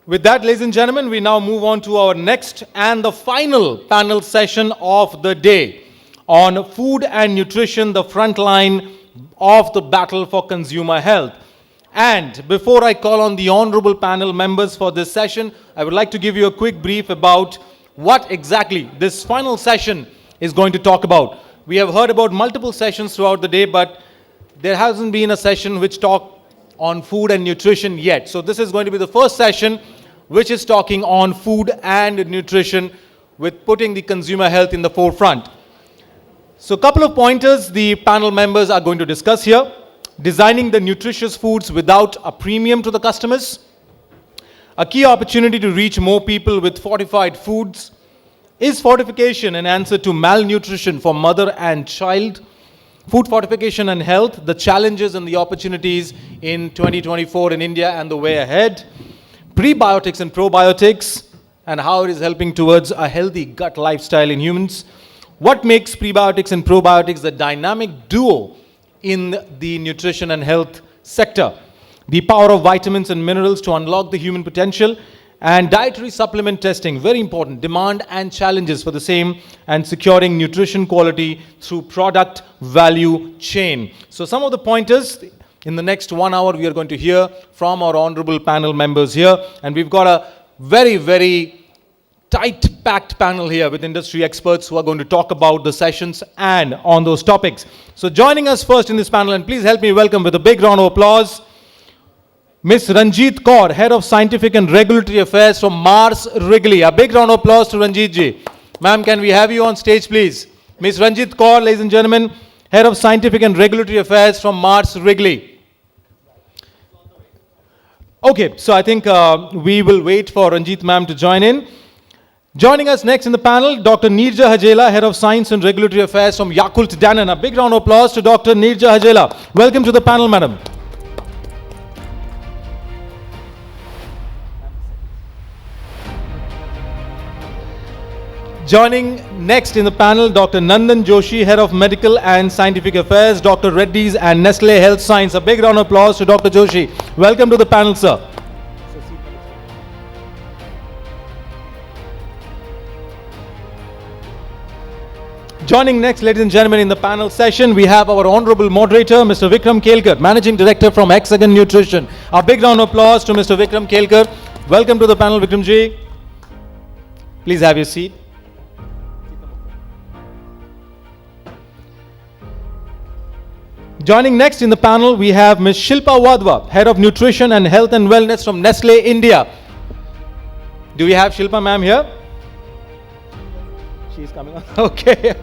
With that, ladies and gentlemen, we now move on to our next and the final panel session of the day on food and nutrition, the front line of the battle for consumer health. And before I call on the honorable panel members for this session, I would like to give you a quick brief about what exactly this final session is going to talk about. We have heard about multiple sessions throughout the day, but there hasn't been a session which talked on food and nutrition yet. So this is going to be the first session which is talking on food and nutrition with putting the consumer health in the forefront. So a couple of pointers the panel members are going to discuss here. Designing the nutritious foods without a premium to the customers. A key opportunity to reach more people with fortified foods. Is fortification an answer to malnutrition for mother and child? Food fortification and health, the challenges and the opportunities in 2024 in India and the way ahead. Prebiotics and probiotics and how it is helping towards a healthy gut lifestyle in humans. What makes prebiotics and probiotics the dynamic duo in the nutrition and health sector? The power of vitamins and minerals to unlock the human potential, and dietary supplement testing, very important, demand and challenges for the same, and securing nutrition quality through product value chain. So some of the pointers in the next 1 hour we are going to hear from our honorable panel members here, and we've got a very, very tight-packed panel here with industry experts who are going to talk about the sessions and on those topics. So joining us first in this panel, and please help me welcome with a big round of applause, Ms. Ranjeet Kaur, Head of Scientific and Regulatory Affairs from Mars Wrigley. A big round of applause to Ranjeet ji. Ma'am, can we have you on stage, please? Ms. Ranjeet Kaur, ladies and gentlemen, Head of Scientific and Regulatory Affairs from Mars Wrigley. Okay, so I think we will wait for Ranjeet ma'am to join in. Joining us next in the panel, Dr. Neerja Hajela, Head of Science and Regulatory Affairs from Yakult Danone. A big round of applause to Dr. Neerja Hajela. Welcome to the panel, madam. Joining next in the panel, Dr. Nandan Joshi, Head of Medical and Scientific Affairs, Dr. Reddy's and Nestle Health Science. A big round of applause to Dr. Joshi. Welcome to the panel, sir. Joining next, ladies and gentlemen, in the panel session, we have our honorable moderator, Mr. Vikram Kelkar, Managing Director from Hexagon Nutrition. A big round of applause to Mr. Vikram Kelkar. Welcome to the panel, Vikram ji. Please have your seat. Joining next in the panel, we have Ms. Shilpa Wadhwa, Head of Nutrition and Health and Wellness from Nestle India. Do we have Shilpa ma'am here? She's coming on. Okay.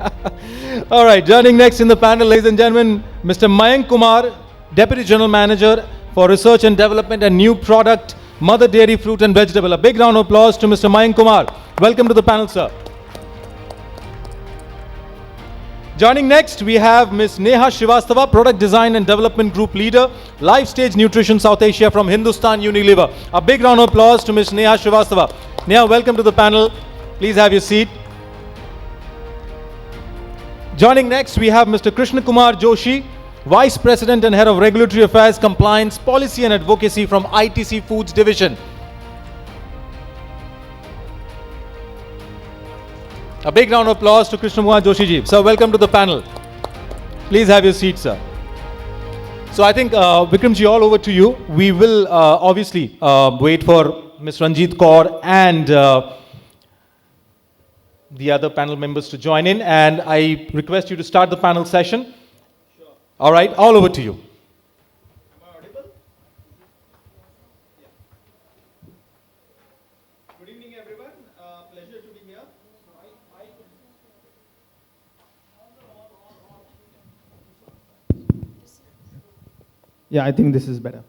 All right. Joining next in the panel, ladies and gentlemen, Mr. Mayank Kumar, Deputy General Manager for Research and Development and New Product, Mother Dairy Fruit and Vegetable. A big round of applause to Mr. Mayank Kumar. Welcome to the panel, sir. Joining next, we have Ms. Neha Srivastava, Product Design and Development Group Leader, Life Stage Nutrition South Asia from Hindustan Unilever. A big round of applause to Ms. Neha Srivastava. Neha, welcome to the panel. Please have your seat. Joining next, we have Mr. Krishna Kumar Joshi, Vice President and Head of Regulatory Affairs, Compliance, Policy and Advocacy from ITC Foods Division. A big round of applause to Krishna Kumar Joshi ji. Sir, welcome to the panel. Please have your seat, sir. So I think, Vikram ji, all over to you. We will obviously wait for Ms. Ranjeet Kaur and the other panel members to join in, and I request you to start the panel session. Sure. All right, all over to you. Am I audible? Yeah. Good evening, everyone. Pleasure to be here. Yeah, I think this is better.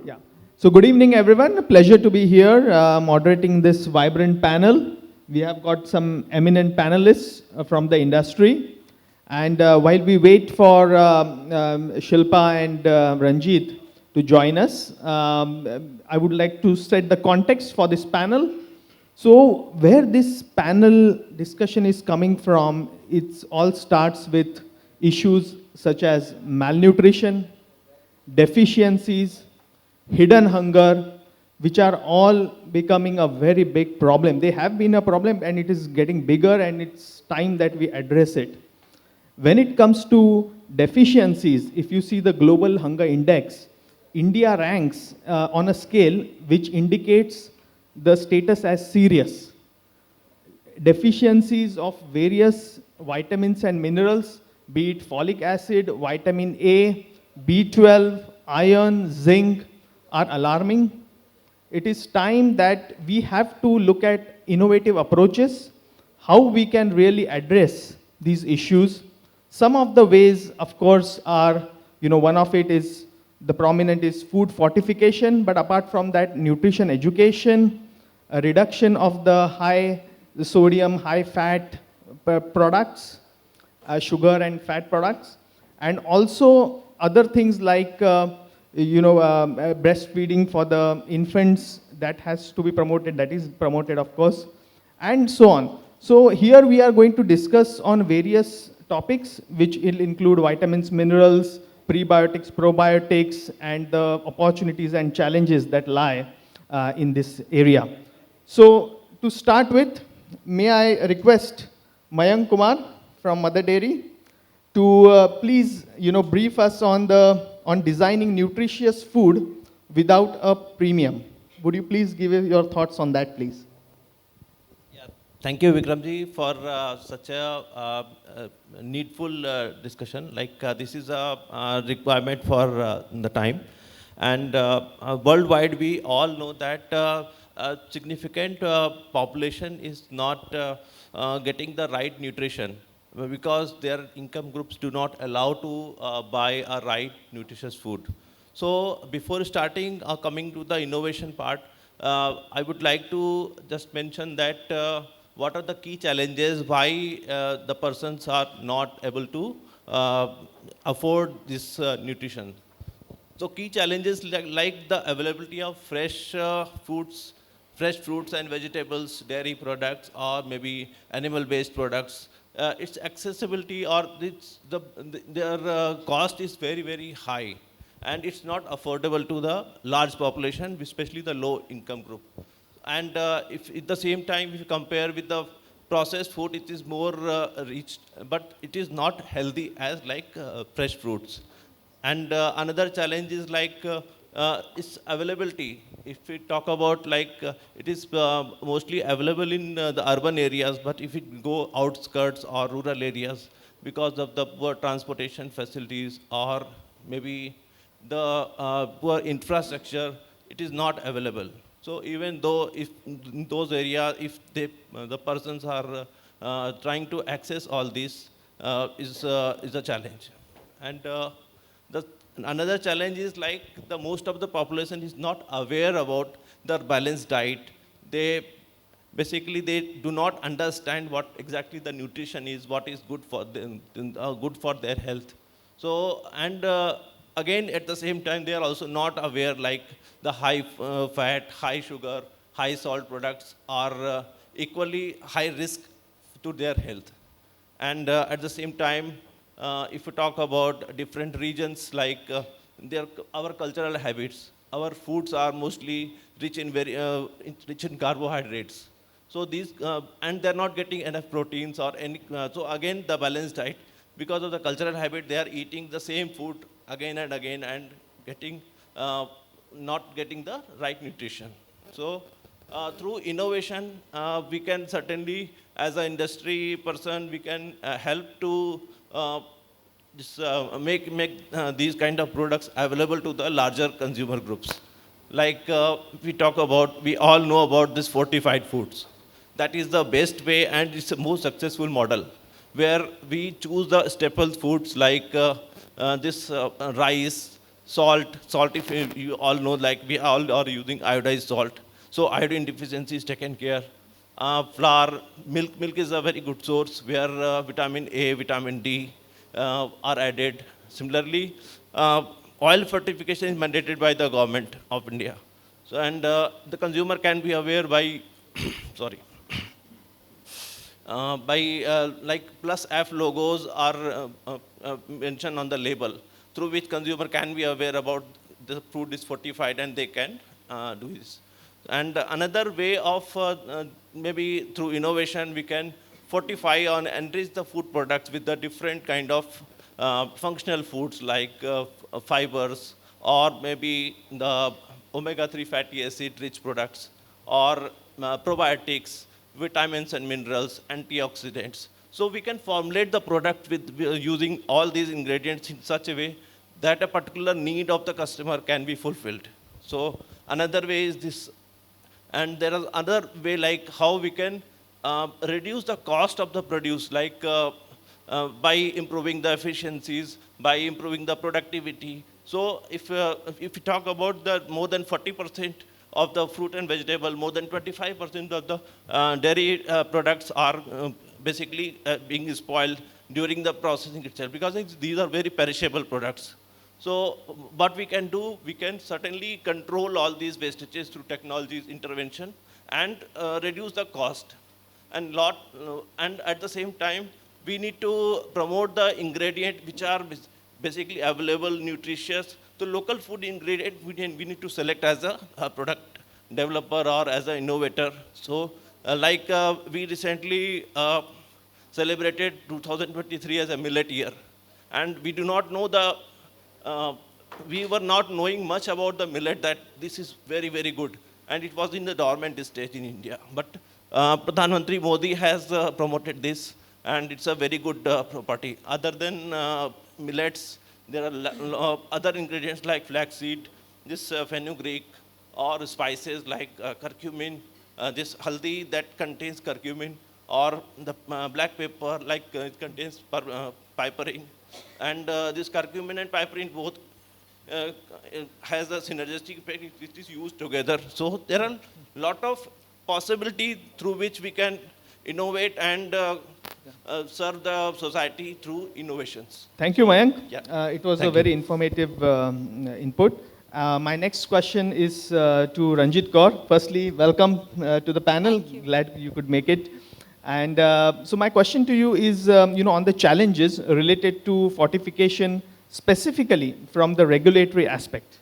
Yeah. So good evening, everyone. A pleasure to be here moderating this vibrant panel. We have got some eminent panelists from the industry. And while we wait for Shilpa and Ranjeet to join us, I would like to set the context for this panel. So where this panel discussion is coming from, it all starts with issues such as malnutrition, deficiencies, hidden hunger, which are all becoming a very big problem. They have been a problem and it is getting bigger, and it's time that we address it. When it comes to deficiencies, if you see the global hunger index, India ranks on a scale which indicates the status as serious. Deficiencies of various vitamins and minerals, be it folic acid, vitamin A, B12, iron, zinc, are alarming. It is time that we have to look at innovative approaches, how we can really address these issues. Some of the ways, of course, are, one of it is, the prominent is food fortification, but apart from that, nutrition education, a reduction of the high sodium, high fat products, sugar and fat products, and also other things like breastfeeding for the infants, that has to be promoted, that is promoted, of course, and so on. So here we are going to discuss on various topics which will include vitamins, minerals, prebiotics, probiotics, and the opportunities and challenges that lie in this area. So to start with, may I request Mayank Kumar from Mother Dairy to please brief us on designing nutritious food without a premium. Would you please give your thoughts on that, please? Yeah, thank you, Vikramji, for such a needful discussion. Like this is a requirement for the time, and worldwide we all know that a significant population is not getting the right nutrition because their income groups do not allow to buy a right nutritious food. So before starting coming to the innovation part, I would like to just mention that what are the key challenges why the persons are not able to afford this nutrition. So key challenges like the availability of fresh foods, fresh fruits and vegetables, dairy products, or maybe animal-based products. Its accessibility or their cost is very, very high. And it's not affordable to the large population, especially the low income group. And if at the same time, if you compare with the processed food, it is more rich, but it is not healthy as like fresh fruits. And another challenge is like its availability. If we talk about like it is mostly available in the urban areas, but if it go outskirts or rural areas, because of the poor transportation facilities or maybe the poor infrastructure, it is not available. So even though if in those areas, if they, the persons are trying to access all this, is a challenge. And another challenge is like the most of the population is not aware about their balanced diet. They basically they do not understand what exactly the nutrition is, what is good for them, good for their health. So and again at the same time they are also not aware like the high fat, high sugar, high salt products are equally high risk to their health. And at the same time, if we talk about different regions like our cultural habits, our foods are mostly rich in rich in carbohydrates. So these and they're not getting enough proteins or any. So again, the balanced diet, because of the cultural habit, they are eating the same food again and getting not getting the right nutrition. So through innovation, we can certainly, as an industry person, we can help to make these kind of products available to the larger consumer groups. Like we all know about this fortified foods. That is the best way and it's the most successful model where we choose the staple foods like this rice, salt if you all know, like we all are using iodized salt. So iodine deficiency is taken care. Flour, milk is a very good source where vitamin A, vitamin D are added. Similarly, oil fortification is mandated by the government of India. So and the consumer can be aware by, sorry, by like plus F logos are mentioned on the label, through which consumer can be aware about the food is fortified and they can do this. And another way of maybe through innovation, we can fortify on enrich the food products with the different kind of functional foods like fibers, or maybe the omega-3 fatty acid rich products, or probiotics, vitamins and minerals, antioxidants. So we can formulate the product with using all these ingredients in such a way that a particular need of the customer can be fulfilled. So another way is this. And there is other way like how we can reduce the cost of the produce, like by improving the efficiencies, by improving the productivity. So if we talk about the more than 40% of the fruit and vegetable, more than 25% of the dairy products are basically being spoiled during the processing itself, because these are very perishable products. So what we can do, we can certainly control all these wastages through technologies intervention and reduce the cost. And at the same time, we need to promote the ingredient which are basically available, nutritious. So local food ingredient we need to select as a product developer or as an innovator. So we recently celebrated 2023 as a millet year, and we do not know we were not knowing much about the millet, that this is very, very good. And it was in the dormant stage in India. But Pradhan Mantri Modi has promoted this, and it's a very good property. Other than millets, there are other ingredients like flaxseed, this fenugreek, or spices like curcumin, this haldi that contains curcumin, or the black pepper like it contains piperine. And this curcumin and piperine both has a synergistic effect. It is used together. So there are a lot of possibilities through which we can innovate and serve the society through innovations. Thank you, Mayank. Yeah. It was Thank a very informative input. My next question is to Ranjeet Kaur. Firstly, welcome to the panel. Glad you could make it. And so my question to you is, on the challenges related to fortification, specifically from the regulatory aspect.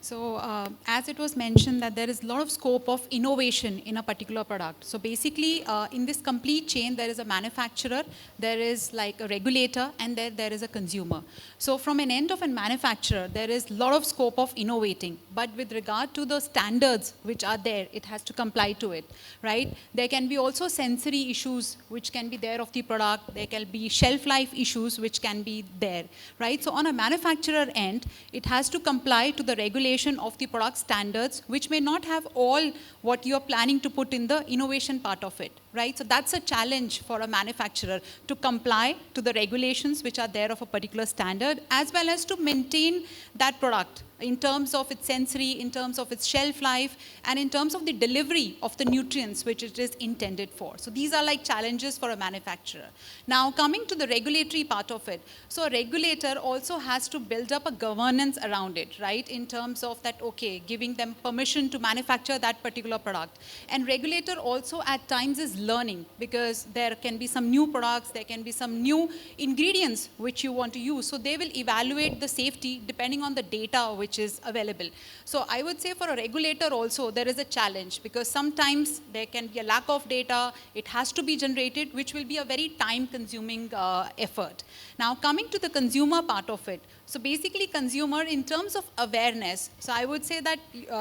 So as it was mentioned that there is a lot of scope of innovation in a particular product. So basically in this complete chain, there is a manufacturer, there is like a regulator, and there is a consumer. So from an end of a manufacturer, there is a lot of scope of innovating. But with regard to the standards which are there, it has to comply to it, right? There can be also sensory issues which can be there of the product. There can be shelf life issues which can be there, right? So on a manufacturer end, it has to comply to the regulation of the product standards, which may not have all what you're planning to put in the innovation part of it, right? So that's a challenge for a manufacturer to comply to the regulations which are there of a particular standard, as well as to maintain that product in terms of its sensory, in terms of its shelf life, and in terms of the delivery of the nutrients which it is intended for. So these are like challenges for a manufacturer. Now coming to the regulatory part of it, so a regulator also has to build up a governance around it, right? In terms of that, okay, giving them permission to manufacture that particular product. And regulator also at times is learning, because there can be some new products, there can be some new ingredients which you want to use. So they will evaluate the safety depending on the data which is available. So I would say for a regulator also there is a challenge, because sometimes there can be a lack of data, it has to be generated, which will be a very time consuming effort. Now coming to the consumer part of it, so basically consumer in terms of awareness, so I would say that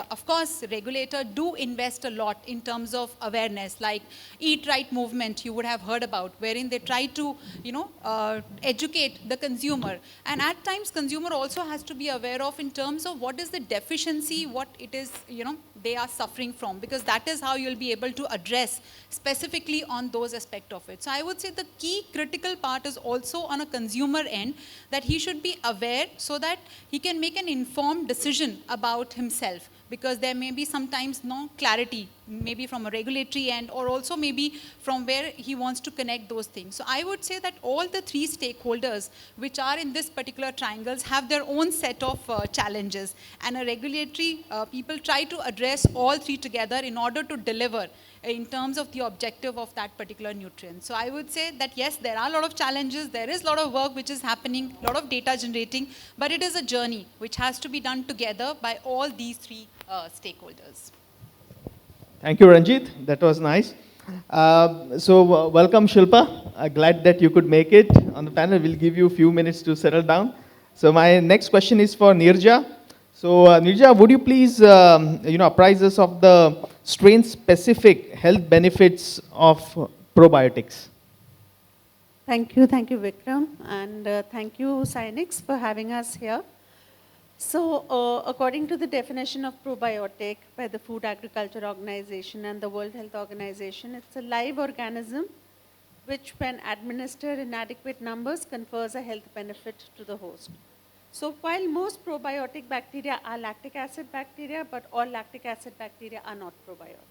of course regulator do invest a lot in terms of awareness, like Eat Right movement you would have heard about, wherein they try to educate the consumer, and at times consumer also has to be aware of in terms of what is the deficiency, what it is they are suffering from, because that is how you'll be able to address specifically on those aspects of it. So I would say the key critical part is also on a consumer end, that he should be aware so that he can make an informed decision about himself, because there may be sometimes no clarity, maybe from a regulatory end, or also maybe from where he wants to connect those things. So I would say that all the three stakeholders which are in this particular triangles have their own set of challenges, and a regulatory people try to address all three together in order to deliver in terms of the objective of that particular nutrient. So I would say that yes, there are a lot of challenges, there is a lot of work which is happening, a lot of data generating, but it is a journey which has to be done together by all these three stakeholders. Thank you, Ranjeet. That was nice. Welcome, Shilpa. Glad that you could make it on the panel. We'll give you a few minutes to settle down. So my next question is for Neerja. So Neerja, would you please, apprise us of the strain-specific health benefits of probiotics? Thank you, Vikram, and thank you, 𝐸 for having us here. So, according to the definition of probiotic by the Food Agriculture Organization and the World Health Organization, it's a live organism which, when administered in adequate numbers, confers a health benefit to the host. So, while most probiotic bacteria are lactic acid bacteria, but all lactic acid bacteria are not probiotic.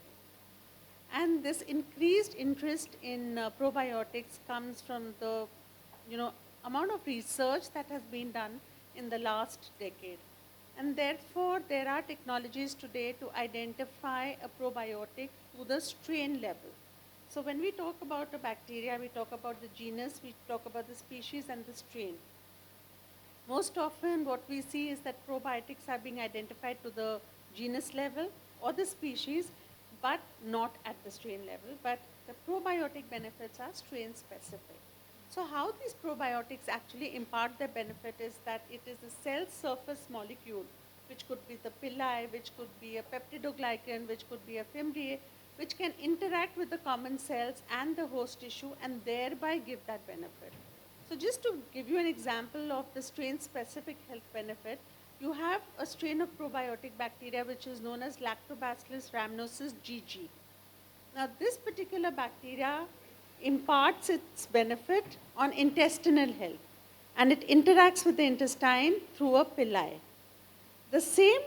And this increased interest in probiotics comes from the amount of research that has been done in the last decade. And therefore, there are technologies today to identify a probiotic to the strain level. So when we talk about a bacteria, we talk about the genus, we talk about the species and the strain. Most often what we see is that probiotics are being identified to the genus level or the species, but not at the strain level. But the probiotic benefits are strain specific. So how these probiotics actually impart their benefit is that it is a cell surface molecule, which could be the pili, which could be a peptidoglycan, which could be a fimbriae, which can interact with the common cells and the host tissue and thereby give that benefit. So just to give you an example of the strain-specific health benefit, you have a strain of probiotic bacteria which is known as Lactobacillus rhamnosus GG. Now this particular bacteria imparts its benefit on intestinal health and it interacts with the intestine through a pili. The same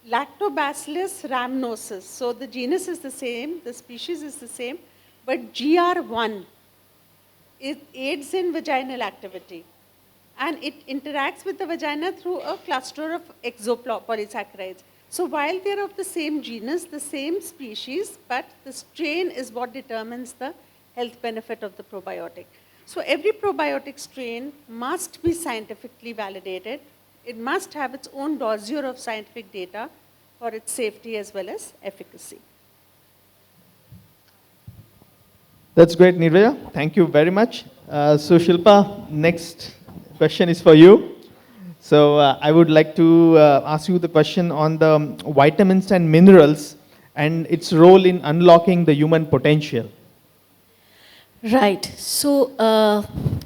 Lactobacillus rhamnosus, so the genus is the same, the species is the same, but GR1, it aids in vaginal activity. And it interacts with the vagina through a cluster of exopolysaccharides. So while they're of the same genus, the same species, but the strain is what determines the health benefit of the probiotic. So every probiotic strain must be scientifically validated. It must have its own dossier of scientific data for its safety as well as efficacy. That's great, Neerja. Thank you very much. So Shilpa, next question is for you. So I would like to ask you the question on the vitamins and minerals and its role in unlocking the human potential. Right. So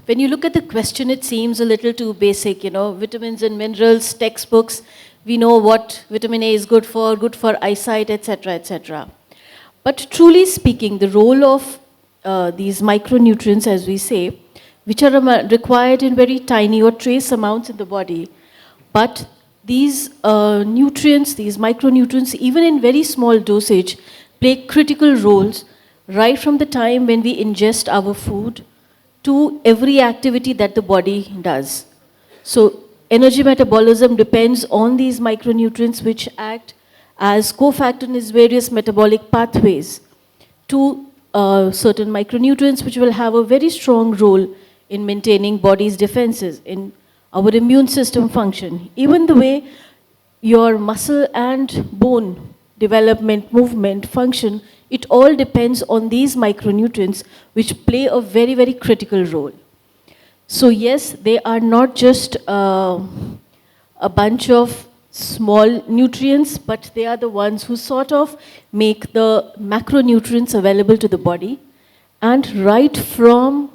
when you look at the question, it seems a little too basic, vitamins and minerals, textbooks, we know what vitamin A is good for eyesight, etc., etc. But truly speaking, the role of these micronutrients, as we say, which are required in very tiny or trace amounts in the body. But these nutrients, these micronutrients, even in very small dosage, play critical roles right from the time when we ingest our food to every activity that the body does. So energy metabolism depends on these micronutrients which act as cofactors in various metabolic pathways to certain micronutrients which will have a very strong role in maintaining body's defenses, in our immune system function. Even the way your muscle and bone development, movement, function, it all depends on these micronutrients which play a very, very critical role. So yes, they are not just a bunch of small nutrients, but they are the ones who sort of make the macronutrients available to the body. And right from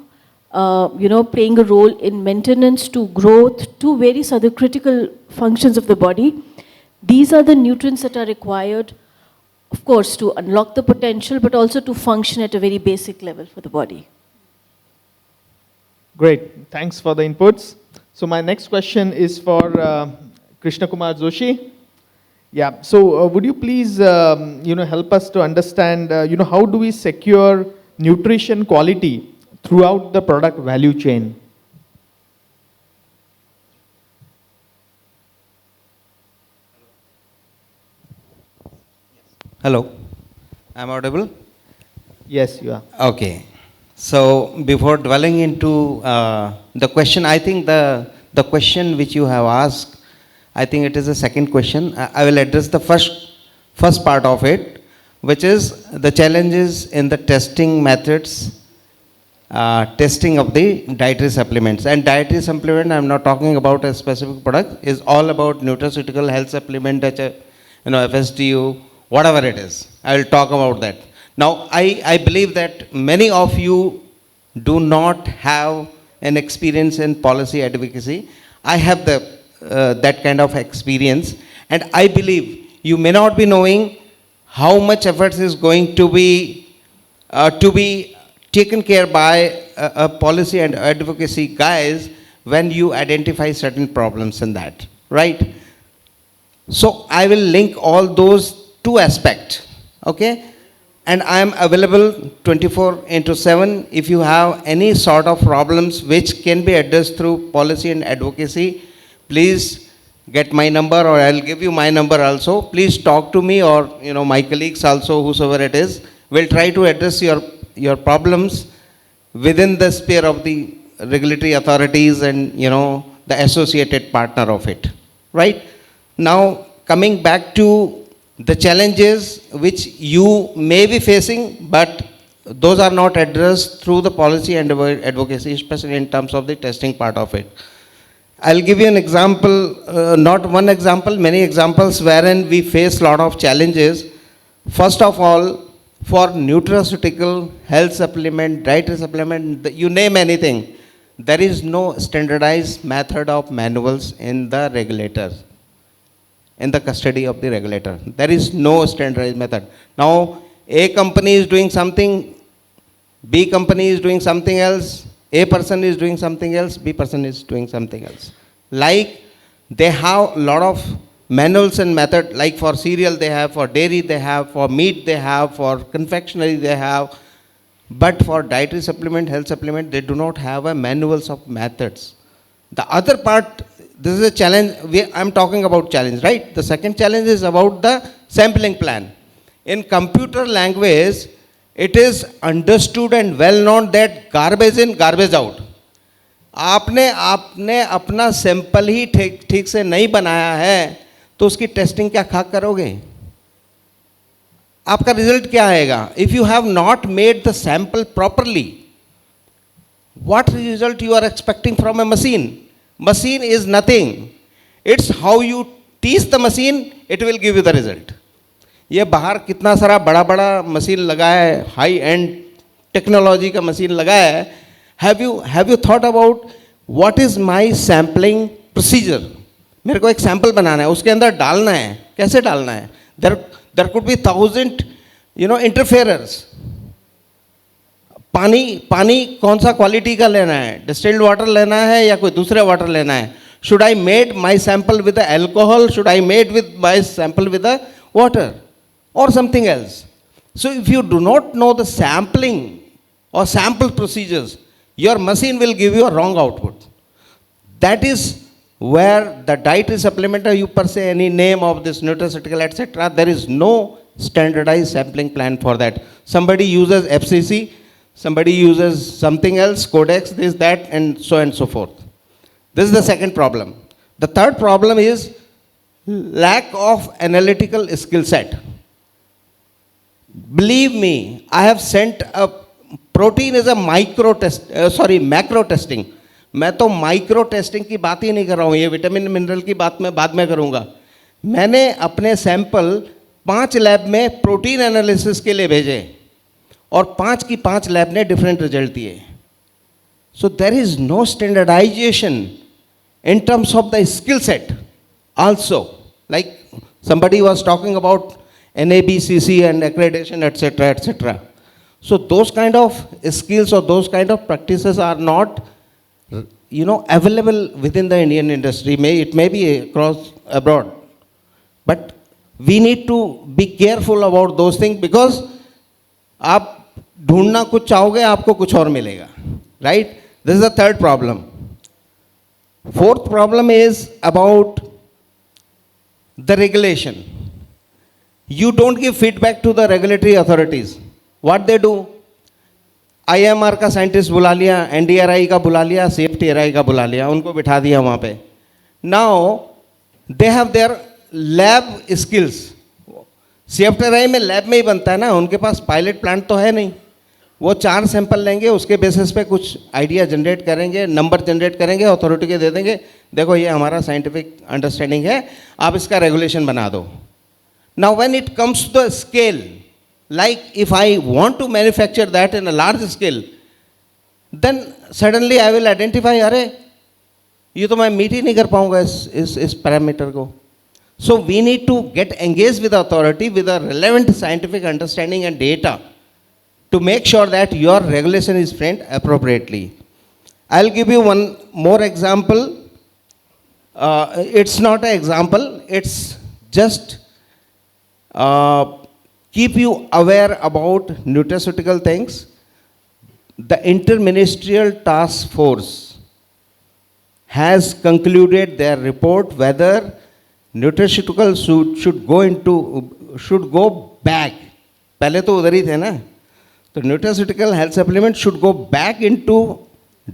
playing a role in maintenance to growth to various other critical functions of the body, these are the nutrients that are required, of course, to unlock the potential, but also to function at a very basic level for the body. Great. Thanks for the inputs. So my next question is for Krishna Kumar Joshi. Yeah. So would you please, help us to understand, how do we secure nutrition quality throughout the product value chain? Hello, I'm audible? Yes, you are. Okay. So before dwelling into the question, I think the question which you have asked, I think it is the second question. I will address the first part of it. which is the challenges in the testing methods, testing of the dietary supplements. And dietary supplement, I'm not talking about a specific product, is all about nutraceutical health supplement, FSDU, whatever it is. I will talk about that. Now, I believe that many of you do not have an experience in policy advocacy. I have that kind of experience, and I believe you may not be knowing how much effort is going to be taken care by a policy and advocacy guys when you identify certain problems in that, right? So I will link all those two aspects, okay? And I am available 24/7 if you have any sort of problems which can be addressed through policy and advocacy. Please get my number, or I'll give you my number also. Please talk to me, or my colleagues also, whosoever it is. We'll try to address your problems within the sphere of the regulatory authorities and the associated partner of it, right? Now, coming back to the challenges which you may be facing, but those are not addressed through the policy and advocacy, especially in terms of the testing part of it. I'll give you an example, not one example, many examples wherein we face a lot of challenges. First of all, for nutraceutical, health supplement, dietary supplement, you name anything, there is no standardized method of manuals in the regulator, in the custody of the regulator. There is no standardized method. Now, A company is doing something, B company is doing something else, A person is doing something else, B person is doing something else. Like, they have a lot of manuals and method, like for cereal they have, for dairy they have, for meat they have, for confectionery they have. But for dietary supplement, health supplement, they do not have a manuals of methods. The other part, this is a challenge, I'm talking about challenge, right? The second challenge is about the sampling plan. In computer language, it is understood and well known that garbage in, garbage out. आपने अपना sample ही ठीक से नहीं बनाया है, तो उसकी testing क्या खाक करोगे? आपका रिजल्ट क्या आएगा? If you have not made the sample properly, what result you are expecting from a machine? Machine is nothing. It's how you teach the machine, it will give you the result. ये बाहर कितना सारा बड़ा बड़ा machine लगा है, high and technology का machine लगा है. Have you thought about what is my sampling procedure? मेरे को एक सैंपल बनाना है, उसके अंदर डालना है, कैसे डालना है? There could be 1,000 interferers. पानी कौन सा क्वालिटी का लेना है? डिस्टिल्ड वाटर लेना है या कोई दूसरे वाटर लेना है? Should I made my sample with the alcohol? Should I made with my sample with the water or something else? So if you do not know the sampling or sample procedures, your machine will give you a wrong output. That is where the dietary supplement, or you per se any name of this nutraceutical, etc., there is no standardized sampling plan for that. Somebody uses FCC, somebody uses something else, Codex, this, that, and so forth. This is the second problem. The third problem is lack of analytical skill set. Believe me, I have sent a protein is a macro testing. मैं तो micro testing की बात ही नहीं कर रहा हूँ, ये vitamin mineral की बात मैं बाद में करूँगा. मैंने अपने सैंपल 5 लैब में प्रोटीन एनालिसिस के लिए भेजे और 5 की 5 लैब ने डिफरेंट रिजल्ट दिए. So there is no standardisation in terms of the skill set also. Like somebody was talking about NABCC and accreditation, etc. So those kind of skills or those kind of practices are not available within the Indian industry. It may be across abroad, but we need to be careful about those things, because आप ढूंढना कुछ चाहोगे, आपको कुछ और मिलेगा, right? This is the third problem. Fourth problem is about the regulation. You don't give feedback to the regulatory authorities. What they do? IMR का scientist बुला लिया, NDRI का बुला लिया, CFTRI का बुला लिया, उनको बिठा दिया वहाँ पे. Now they have their lab skills. CFTRI में लैब में ही बनता है ना, उनके पास पायलट प्लांट तो है नहीं। वो 4 सैंपल लेंगे, उसके बेसिस पे कुछ आइडिया जनरेट करेंगे, नंबर जनरेट करेंगे, अथॉरिटी के दे देंगे, देखो ये हमारा साइंटिफिक अंडरस्टैंडिंग है, आप इसका रेगुलेशन बना दो। Now when it comes to the scale, like if I want to manufacture that in a large scale, then suddenly I will identify, अरे ये तो मैं मीट ही नहीं कर पाऊंगा इस पैरामीटर को। So we need to get engaged with the authority with a relevant scientific understanding and data to make sure that your regulation is framed appropriately. I'll give you one more example. It's not an example, it's just keep you aware about nutraceutical things. The Interministerial Task Force has concluded their report whether nutraceuticals should go back. पहले तो उधर ही थे ना, तो nutraceutical health supplement should go back into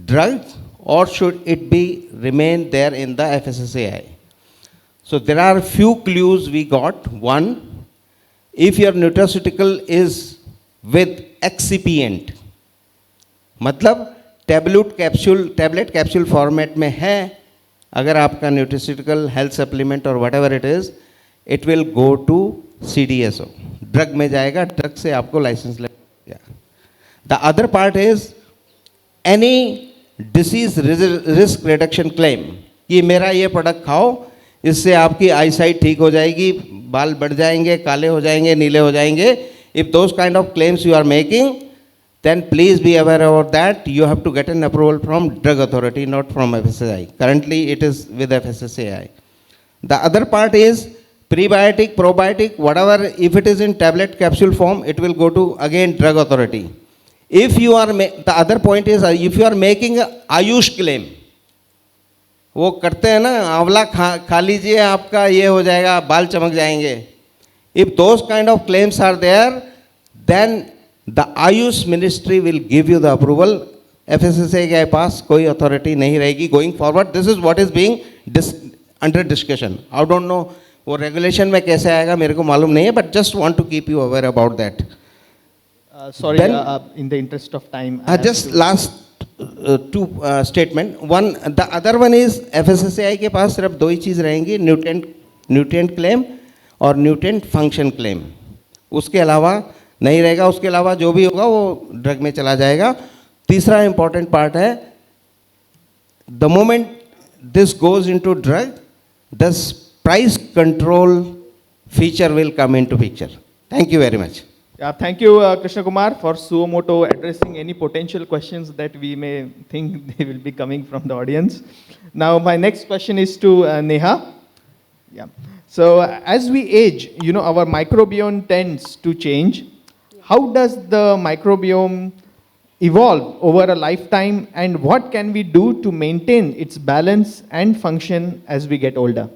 drugs or should it be remain there in the FSSAI. So there are few clues we got. One, if your nutraceutical is with excipient, मतलब tablet capsule format में है, अगर आपका nutraceutical health supplement or whatever it is, it will go to CDSO, drug में जाएगा, drug से आपको license लगेगा। The other part is any disease risk reduction claim, कि मेरा ये प्रोडक्ट खाओ, इससे आपकी आई साइट ठीक हो जाएगी, बाल बढ़ जाएंगे, काले हो जाएंगे, नीले हो जाएंगे। If those kind of claims you are making, then please be aware about that. You have to get an approval from drug authority, not from FSSAI. Currently it is with FSSAI. The other part is prebiotic, probiotic, whatever, if it is in tablet capsule form, it will go to again drug authority. If you are, the other point is if you are making a Ayush claim, वो करते हैं ना, आंवला खा लीजिए आपका ये हो जाएगा, बाल चमक जाएंगे। If those kind of claims are there, then the Ayush Ministry will give you the approval. FSSAI के पास कोई authority नहीं रहेगी going forward. This is what is being under discussion. I don't know वो regulation में कैसे आएगा मेरे को मालूम नहीं है, but just want to keep you aware about that. Sorry, in the interest of time. Just last two statement. One, the other one is FSSAI के पास सिर्फ दो ही चीज़ रहेंगी, nutrient claim और nutrient function claim. उसके अलावा नहीं रहेगा, उसके अलावा जो भी होगा वो ड्रग में चला जाएगा। तीसरा important part है, the moment this goes into drug, this price control feature will come into picture. Thank you very much. Yeah, thank you, Krishna Kumar, for suo moto addressing any potential questions that we may think they will be coming from the audience. Now, my next question is to Neha. Yeah. So, as we age, you know, our microbiome tends to change. How does the microbiome evolve over a lifetime, and what can we do to maintain its balance and function as we get older?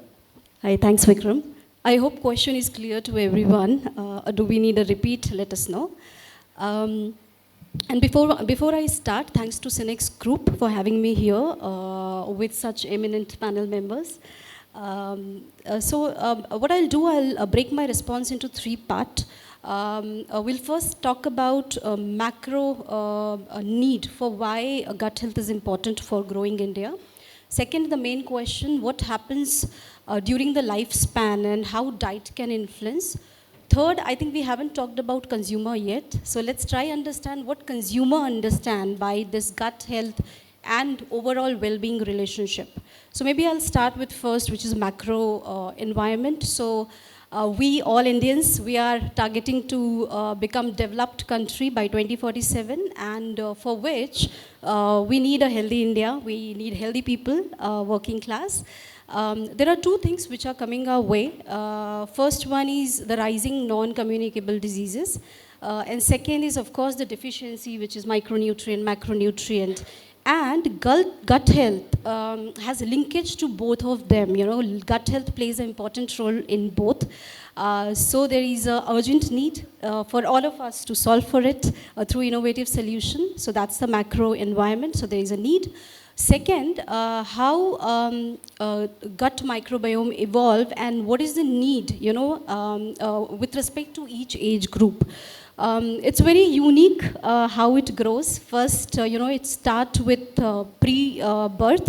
Hi, thanks, Vikram. I hope question is clear to everyone. Do we need a repeat? Let us know. And before I start, thanks to Cenex Group for having me here with such eminent panel members. What I'll do, I'll break my response into 3 parts. We'll first talk about macro need for why gut health is important for growing India. Second, the main question, what happens during the lifespan and how diet can influence. Third, I think we haven't talked about consumer yet. So let's try understand what consumer understand by this gut health and overall well-being relationship. So maybe I'll start with first, which is macro environment. So we all Indians, we are targeting to become developed country by 2047, and for which we need a healthy India, we need healthy people, working class. There are 2 things which are coming our way. First one is the rising non-communicable diseases. And second is, of course, the deficiency, which is micronutrient, macronutrient. And gut health has a linkage to both of them. You know, gut health plays an important role in both. So there is an urgent need for all of us to solve for it through innovative solution. So that's the macro environment. So there is a need. Second, how gut microbiome evolve and what is the need, with respect to each age group. It's very unique how it grows. First, it starts with pre-birth.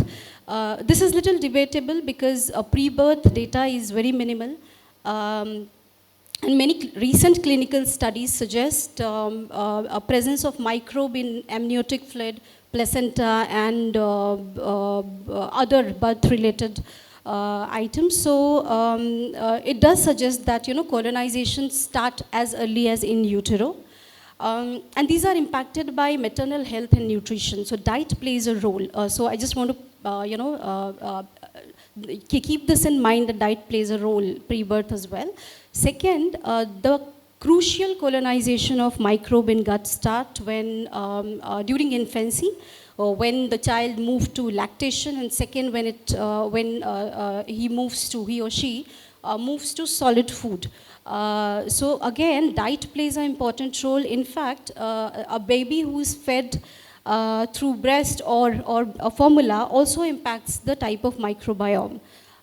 This is little debatable because pre-birth data is very minimal. And many recent clinical studies suggest a presence of microbe in amniotic fluid, placenta, and other birth-related items. So it does suggest that colonization start as early as in utero. And these are impacted by maternal health and nutrition. So diet plays a role. So I just want to keep this in mind, that diet plays a role pre-birth as well. Second, the crucial colonization of microbe in gut start when during infancy, when the child moves to lactation, and second when he or she moves to solid food. So again, diet plays an important role. In fact, a baby who is fed through breast or a formula also impacts the type of microbiome.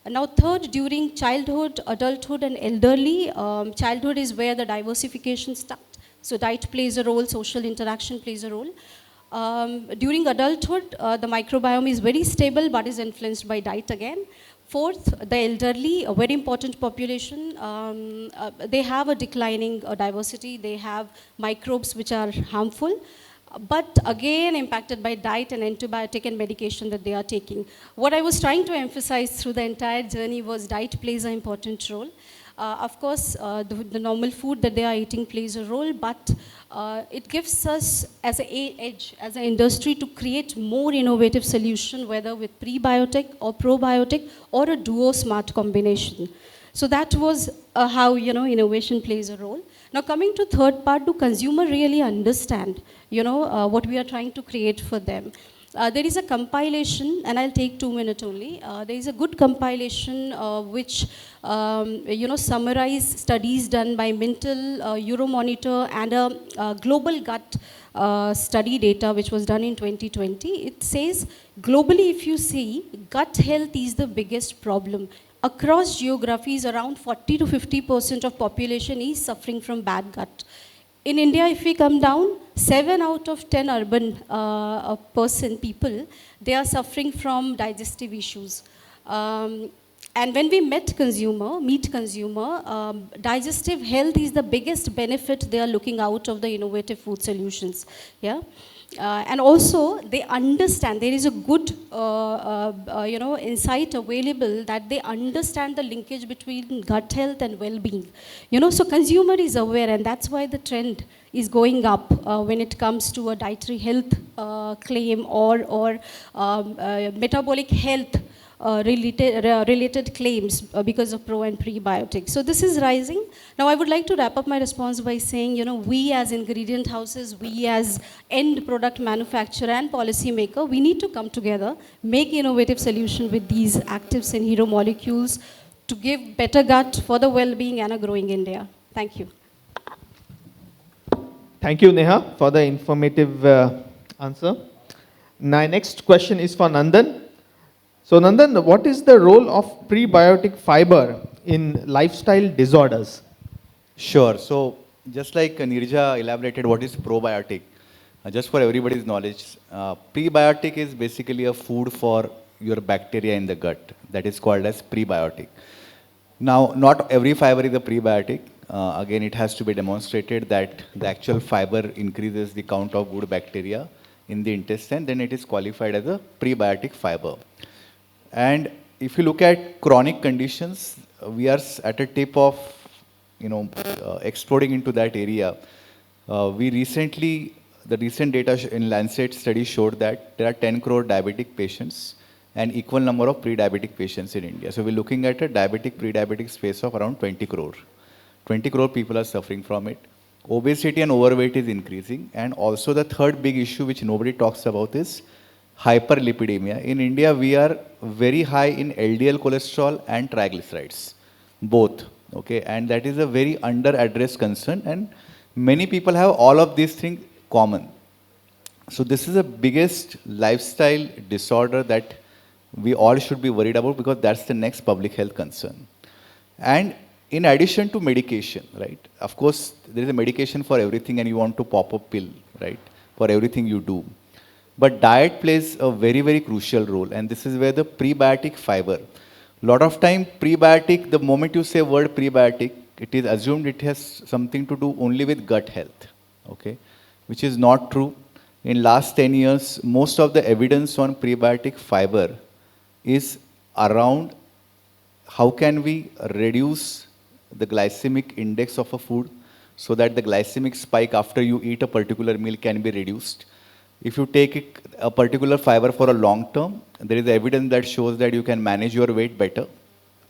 Now third, during childhood, adulthood and elderly, childhood is where the diversification starts. So diet plays a role, social interaction plays a role. During adulthood, the microbiome is very stable but is influenced by diet again. Fourth, the elderly, a very important population, they have a declining diversity, they have microbes which are harmful, but again impacted by diet and antibiotic and medication that they are taking. What I was trying to emphasize through the entire journey was diet plays an important role. Of course, the normal food that they are eating plays a role, but it gives us as an edge, as an industry, to create more innovative solution, whether with prebiotic or probiotic or a duo smart combination. So that was how innovation plays a role. Now coming to third part, do consumer really understand what we are trying to create for them? There is a compilation, and I'll take 2 minutes only. There is a good compilation which summarize studies done by Mintel, Euromonitor, and a global gut study data which was done in 2020. It says globally, if you see, gut health is the biggest problem. Across geographies, around 40 to 50% of population is suffering from bad gut. In India, if we come down, 7 out of 10 urban people, they are suffering from digestive issues. And when we meet consumer, digestive health is the biggest benefit they are looking out of the innovative food solutions. Yeah. And also they understand, there is a good insight available that they understand the linkage between gut health and well-being. So consumer is aware, and that's why the trend is going up when it comes to a dietary health claim or metabolic health related claims because of pro and prebiotics. So this is rising. Now I would like to wrap up my response by saying, we as ingredient houses, we as end product manufacturer and policy maker, we need to come together, make innovative solution with these actives and hero molecules to give better gut for the well-being and a growing India. Thank you. Thank you, Neha, for the informative answer. My next question is for Nandan. So Nandan, what is the role of prebiotic fiber in lifestyle disorders? Sure. So just like Neerja elaborated what is probiotic, just for everybody's knowledge, prebiotic is basically a food for your bacteria in the gut. That is called as prebiotic. Now, not every fiber is a prebiotic. Again, it has to be demonstrated that the actual fiber increases the count of good bacteria in the intestine, then it is qualified as a prebiotic fiber. And if you look at chronic conditions, we are at a tip of, exploding into that area. The recent data in Lancet study showed that there are 10 crore diabetic patients and equal number of pre-diabetic patients in India. So we're looking at a diabetic, pre-diabetic space of around 20 crore. 20 crore people are suffering from it. Obesity and overweight is increasing. And also the third big issue which nobody talks about is hyperlipidemia. In India, we are very high in LDL cholesterol and triglycerides, both. Okay, and that is a very under-addressed concern, and many people have all of these things common. So this is the biggest lifestyle disorder that we all should be worried about, because that's the next public health concern. And in addition to medication, right? Of course, there is a medication for everything and you want to pop a pill, right? For everything you do. But diet plays a very, very crucial role. And this is where the prebiotic fiber. Lot of time prebiotic, the moment you say word prebiotic, it is assumed it has something to do only with gut health, okay? Which is not true. In last 10 years, most of the evidence on prebiotic fiber is around how can we reduce the glycemic index of a food so that the glycemic spike after you eat a particular meal can be reduced. If you take a particular fiber for a long term, there is evidence that shows that you can manage your weight better,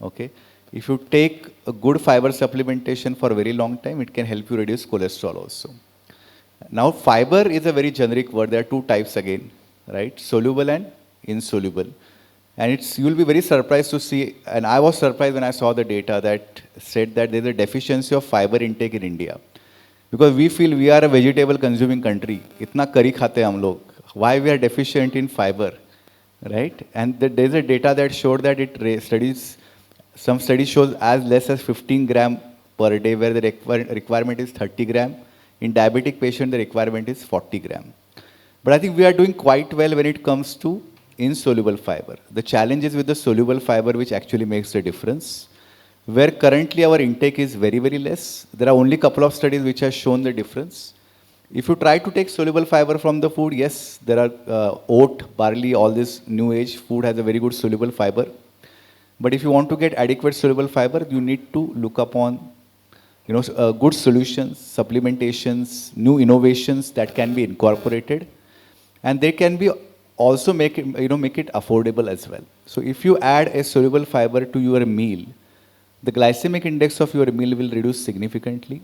okay? If you take a good fiber supplementation for a very long time, it can help you reduce cholesterol also. Now, fiber is a very generic word. There are two types again, right? Soluble and insoluble. And you will be very surprised to see, and I was surprised when I saw the data that said that there is a deficiency of fiber intake in India. Because we feel we are a vegetable consuming country. Itna curry khate hum log. Why we are deficient in fiber, right? And there is a data that showed that some studies shows as less as 15 gram per day, where the requirement is 30 gram. In diabetic patient, the requirement is 40 gram. But I think we are doing quite well when it comes to insoluble fiber. The challenge is with the soluble fiber, which actually makes the difference. Where currently our intake is very, very less. There are only a couple of studies which have shown the difference. If you try to take soluble fiber from the food, yes, there are oat, barley, all this new age food has a very good soluble fiber. But if you want to get adequate soluble fiber, you need to look upon good solutions, supplementations, new innovations that can be incorporated, and they can be also make it affordable as well. So if you add a soluble fiber to your meal, the glycemic index of your meal will reduce significantly.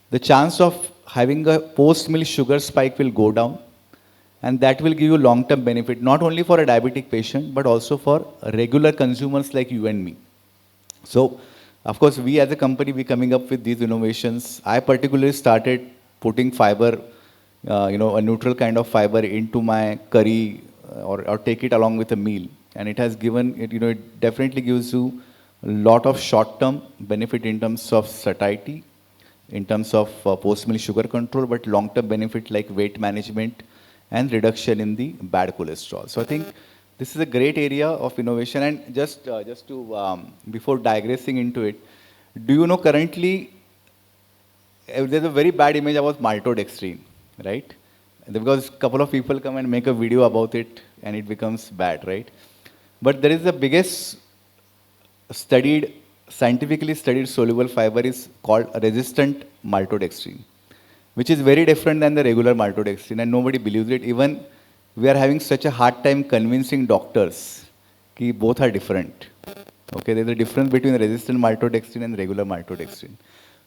The chance of having a post-meal sugar spike will go down, and that will give you long-term benefit, not only for a diabetic patient, but also for regular consumers like you and me. So, of course, we as a company, we coming up with these innovations. I particularly started putting fiber, a neutral kind of fiber into my curry or take it along with a meal. And it has given, it definitely gives you a lot of short-term benefit in terms of satiety, in terms of post-meal sugar control, but long-term benefit like weight management and reduction in the bad cholesterol. So I think this is a great area of innovation. And just to, before digressing into it, do you know currently, there's a very bad image about maltodextrin, right? Because a couple of people come and make a video about it and it becomes bad, right? But there is the biggest scientifically studied soluble fiber is called resistant maltodextrin, which is very different than the regular maltodextrin, and nobody believes it. Even we are having such a hard time convincing doctors that both are different. Okay, there's a difference between resistant maltodextrin and regular maltodextrin.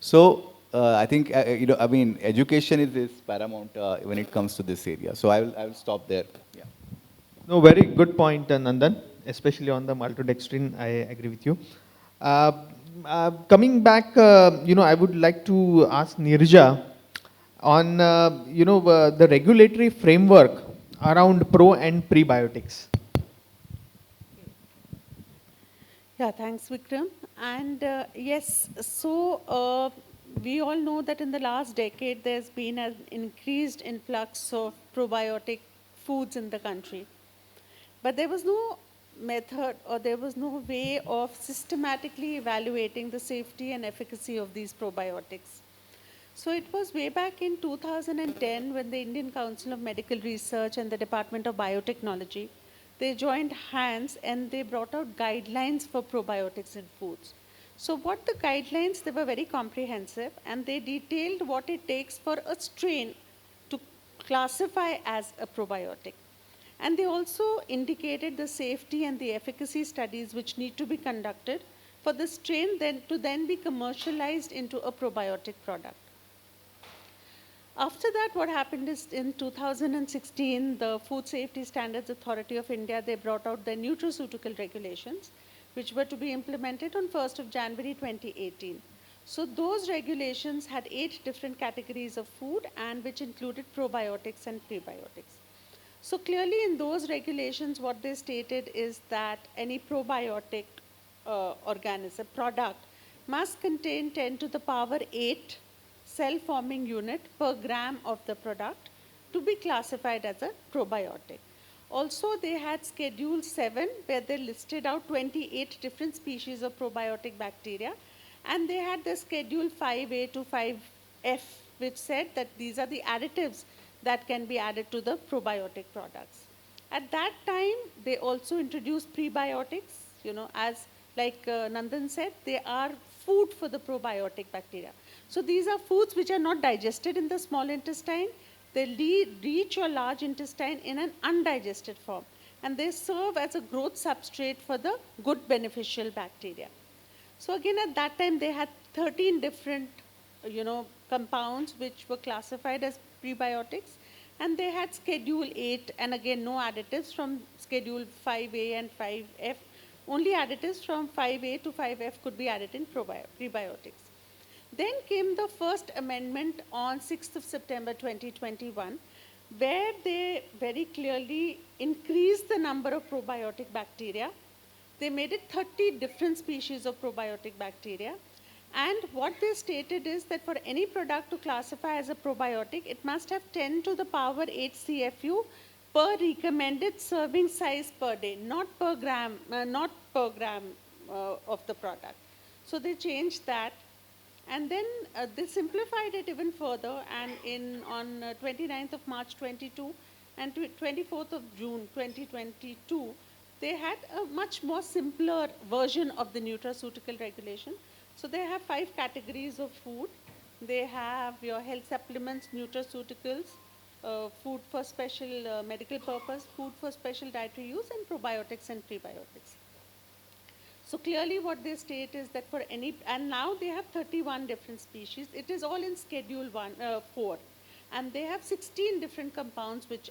So I think education is paramount when it comes to this area. So I will stop there. Yeah. No, very good point, Nandan, especially on the maltodextrin. I agree with you. Coming back, I would like to ask Neerja on the regulatory framework around pro and prebiotics. Yeah, thanks, Vikram. And yes, so we all know that in the last decade, there's been an increased influx of probiotic foods in the country. But there was no method or there was no way of systematically evaluating the safety and efficacy of these probiotics. So it was way back in 2010 when the Indian Council of Medical Research and the Department of Biotechnology, they joined hands and they brought out guidelines for probiotics in foods. So what the guidelines, they were very comprehensive and they detailed what it takes for a strain to classify as a probiotic. And they also indicated the safety and the efficacy studies which need to be conducted for the strain to then be commercialized into a probiotic product. After that, what happened is in 2016, the Food Safety Standards Authority of India, they brought out the nutraceutical regulations, which were to be implemented on 1st of January 2018. So those regulations had 8 different categories of food and which included probiotics and prebiotics. So clearly in those regulations, what they stated is that any probiotic organism, product, must contain 10 to the power 8 cell-forming unit per gram of the product to be classified as a probiotic. Also, they had Schedule 7, where they listed out 28 different species of probiotic bacteria, and they had the Schedule 5A to 5F, which said that these are the additives that can be added to the probiotic products. At that time, they also introduced prebiotics, as like Nandan said, they are food for the probiotic bacteria. So these are foods which are not digested in the small intestine. They reach your large intestine in an undigested form, and they serve as a growth substrate for the good beneficial bacteria. So again, at that time, they had 13 different, compounds which were classified as prebiotics, and they had Schedule 8, and again, no additives from Schedule 5A and 5F. Only additives from 5A to 5F could be added in prebiotics. Then came the first amendment on 6th of September 2021, where they very clearly increased the number of probiotic bacteria. They made it 30 different species of probiotic bacteria. And what they stated is that for any product to classify as a probiotic, it must have 10 to the power 8 CFU per recommended serving size per day, not per gram of the product. So they changed that. And then they simplified it even further, and on 29th of March 22 and 24th of June 2022, they had a much more simpler version of the nutraceutical regulation. So they have 5 categories of food. They have your health supplements, nutraceuticals, food for special medical purpose, food for special dietary use, and probiotics and prebiotics. So clearly what they state is that for any, and now they have 31 different species. It is all in Schedule 4. And they have 16 different compounds which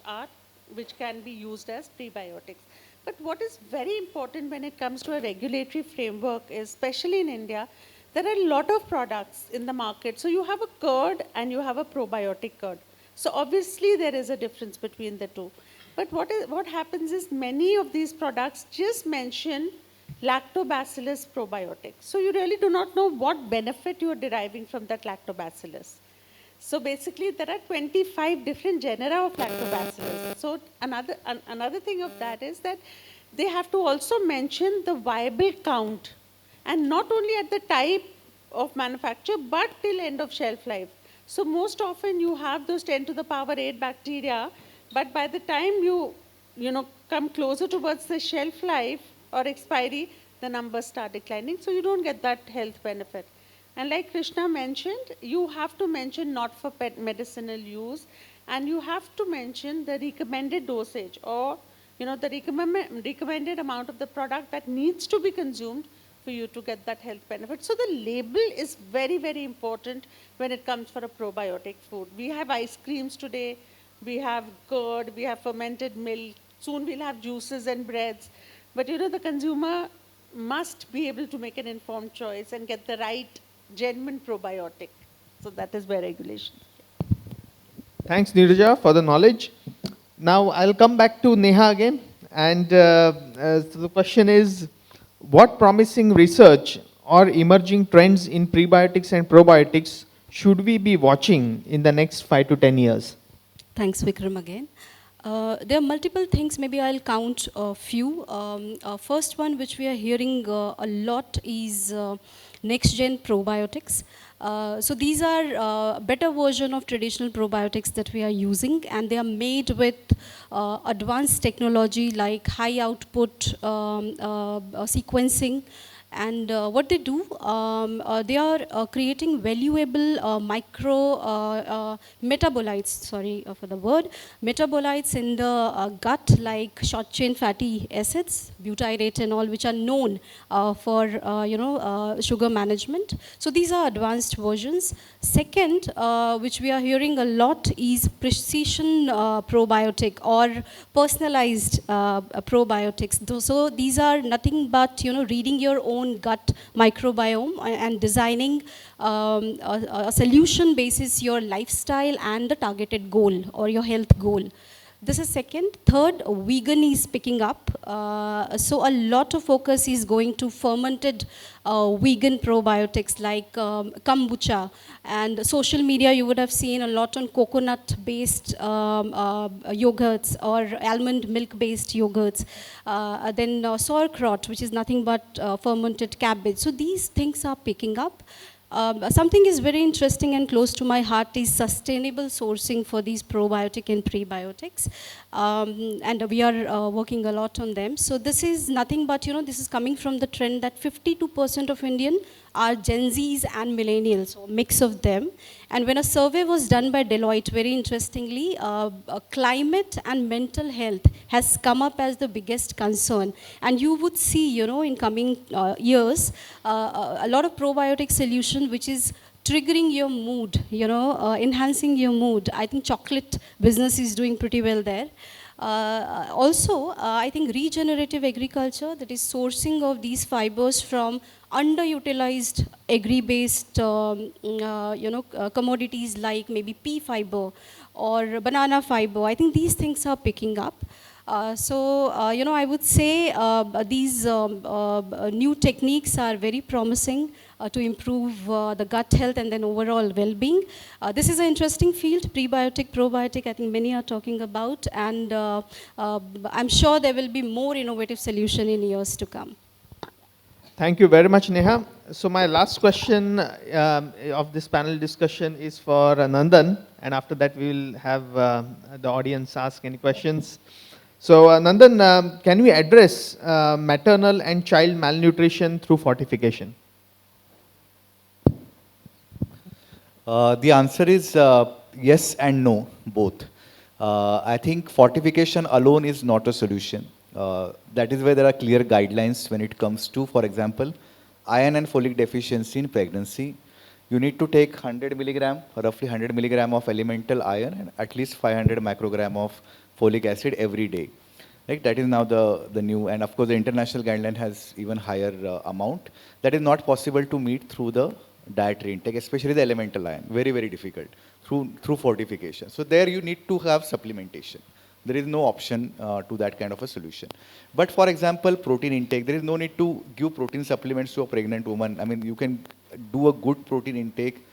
can be used as prebiotics. But what is very important when it comes to a regulatory framework is, especially in India, there are a lot of products in the market. So you have a curd and you have a probiotic curd. So obviously there is a difference between the two. But what happens is many of these products just mention lactobacillus probiotic. So you really do not know what benefit you are deriving from that lactobacillus. So basically there are 25 different genera of lactobacillus. So another thing of that is that they have to also mention the viable count, and not only at the type of manufacture, but till end of shelf life. So most often you have those 10 to the power 8 bacteria, but by the time you come closer towards the shelf life or expiry, the numbers start declining, so you don't get that health benefit. And like Krishna mentioned, you have to mention not for pet medicinal use, and you have to mention the recommended dosage, or the recommended amount of the product that needs to be consumed for you to get that health benefit. So the label is very, very important when it comes for a probiotic food. We have ice creams today, we have curd, we have fermented milk, soon we'll have juices and breads. But the consumer must be able to make an informed choice and get the right genuine probiotic. So that is where regulations. Thanks, Neerja, for the knowledge. Now I'll come back to Neha again. And so the question is, what promising research or emerging trends in prebiotics and probiotics should we be watching in the next 5 to 10 years? Thanks, Vikram, again. There are multiple things, maybe I'll count a few. First one which we are hearing a lot is next-gen probiotics. So these are a better version of traditional probiotics that we are using, and they are made with advanced technology like high output sequencing. And what they do, they are creating valuable micro metabolites, sorry for the word, metabolites in the gut, like short chain fatty acids, butyrate and all, which are known for sugar management. So these are advanced versions. Second, which we are hearing a lot, is precision probiotic or personalized probiotics. So these are nothing but reading your own own gut microbiome and designing a solution basis your lifestyle and the targeted goal or your health goal. This is second. Third, vegan is picking up. So a lot of focus is going to fermented vegan probiotics like kombucha. And social media, you would have seen a lot on coconut-based yogurts or almond milk-based yogurts. Then sauerkraut, which is nothing but fermented cabbage. So these things are picking up. Something is very interesting and close to my heart is sustainable sourcing for these probiotic and prebiotics. And we are working a lot on them. So this is nothing but, this is coming from the trend that 52% of Indian are Gen Zs and millennials, so a mix of them. And when a survey was done by Deloitte, very interestingly, climate and mental health has come up as the biggest concern. And you would see, in coming years, a lot of probiotic solution which is triggering your mood, enhancing your mood. I think chocolate business is doing pretty well there. Also, I think regenerative agriculture, that is sourcing of these fibers from underutilized agri-based commodities like maybe pea fiber or banana fiber. I think these things are picking up. I would say these new techniques are very promising to improve the gut health and then overall well-being. This is an interesting field, prebiotic, probiotic, I think many are talking about, and I'm sure there will be more innovative solution in years to come. Thank you very much, Neha. So my last question of this panel discussion is for Nandan, and after that we will have the audience ask any questions. So Nandan, can we address maternal and child malnutrition through fortification? The answer is yes and no, both. I think fortification alone is not a solution. That is where there are clear guidelines when it comes to, for example, iron and folic deficiency in pregnancy. You need to take 100 milligram, roughly 100 milligram of elemental iron and at least 500 microgram of folic acid every day. Right? That is now the new, and of course the international guideline has even higher amount. That is not possible to meet through the dietary intake, especially the elemental iron. Very, very difficult through fortification. So there you need to have supplementation. There is no option to that kind of a solution. But for example, protein intake, there is no need to give protein supplements to a pregnant woman. I mean, you can do a good protein intake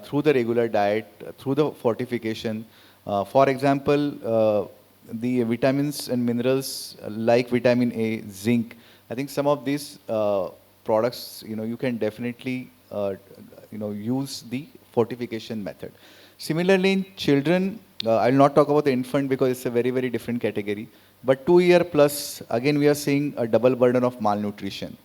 through the regular diet, through the fortification. For example, the vitamins and minerals like vitamin A, zinc, I think some of these products, you can definitely, use the fortification method. Similarly, in children, I'll not talk about the infant because it's a very, very different category. But 2 year plus, again, we are seeing a double burden of malnutrition.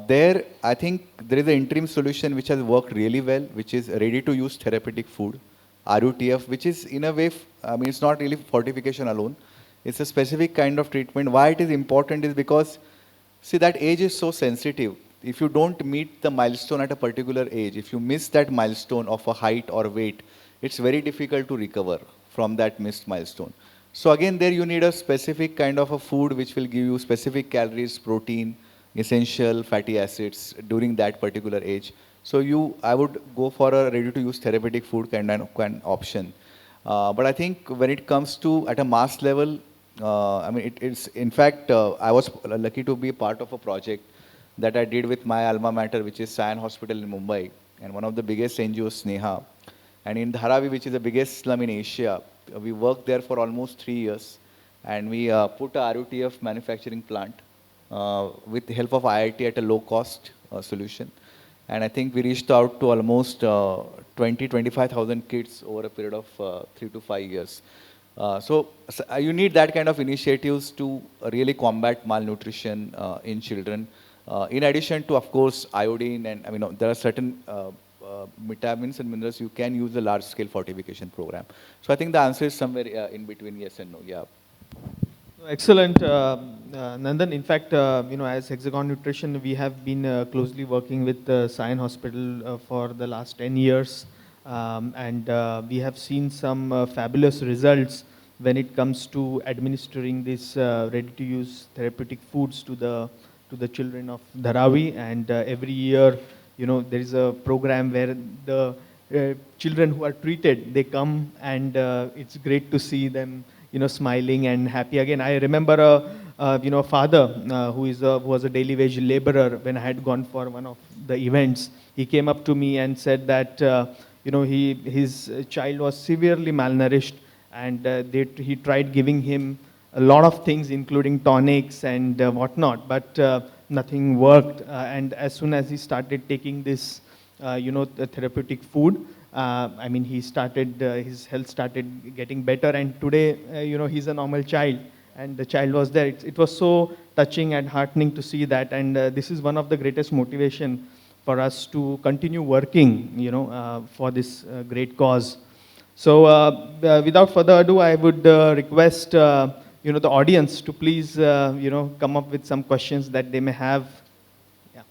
There, I think there is an interim solution which has worked really well, which is ready-to-use therapeutic food, RUTF, which is in a way, it's not really fortification alone. It's a specific kind of treatment. Why it is important is because, see, that age is so sensitive. If you don't meet the milestone at a particular age, if you miss that milestone of a height or weight, it's very difficult to recover from that missed milestone. So again, there you need a specific kind of a food which will give you specific calories, protein, essential fatty acids during that particular age. So I would go for a ready-to-use therapeutic food kind of option. But I think when it comes to at a mass level, it's in fact, I was lucky to be part of a project that I did with my alma mater, which is Sion Hospital in Mumbai, and one of the biggest NGOs, Neha. And in Dharavi, which is the biggest slum in Asia, we worked there for almost 3 years. And we put a RUTF manufacturing plant with the help of IIT at a low-cost solution. And I think we reached out to almost 25,000 kids over a period of 3 to 5 years. So you need that kind of initiatives to really combat malnutrition in children. In addition to, of course, iodine, and there are certain vitamins and minerals you can use a large-scale fortification program. So I think the answer is somewhere in between yes and no. Yeah. Excellent, Nandan. In fact, as Hexagon Nutrition, we have been closely working with Sion Hospital for the last 10 years, and we have seen some fabulous results when it comes to administering these ready-to-use therapeutic foods to to the children of Dharavi, and every year, there is a program where the children who are treated, they come, and it's great to see them, smiling and happy again. I remember a father who was a daily wage laborer. When I had gone for one of the events, he came up to me and said that his child was severely malnourished, and he tried giving him a lot of things, including tonics and whatnot, but nothing worked. And as soon as he started taking this, the therapeutic food, he started, his health started getting better, and today, he's a normal child, and the child was there. It was so touching and heartening to see that, and this is one of the greatest motivation for us to continue working, for this great cause. So, without further ado, I would request, the audience to please, come up with some questions that they may have. Yeah.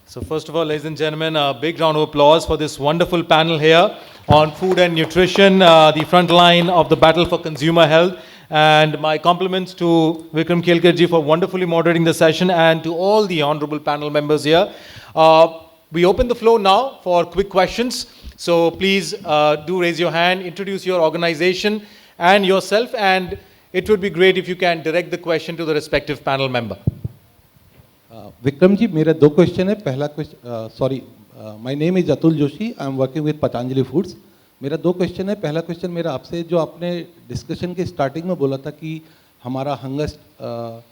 So first of all, ladies and gentlemen, a big round of applause for this wonderful panel here on food and nutrition, the front line of the battle for consumer health. And my compliments to Vikram Kelkar for wonderfully moderating the session, and to all the honorable panel members here. We open the floor now for quick questions. So please do raise your hand, introduce your organization and yourself, and it would be great if you can direct the question to the respective panel member. Vikram ji, मेरा दो question है. पहला question, sorry, my name is Atul Joshi, I am working with Patanjali foods. मेरा दो question है. पहला question मेरा आपसे, जो आपने डिस्कशन के स्टार्टिंग में बोला था कि हमारा हंगर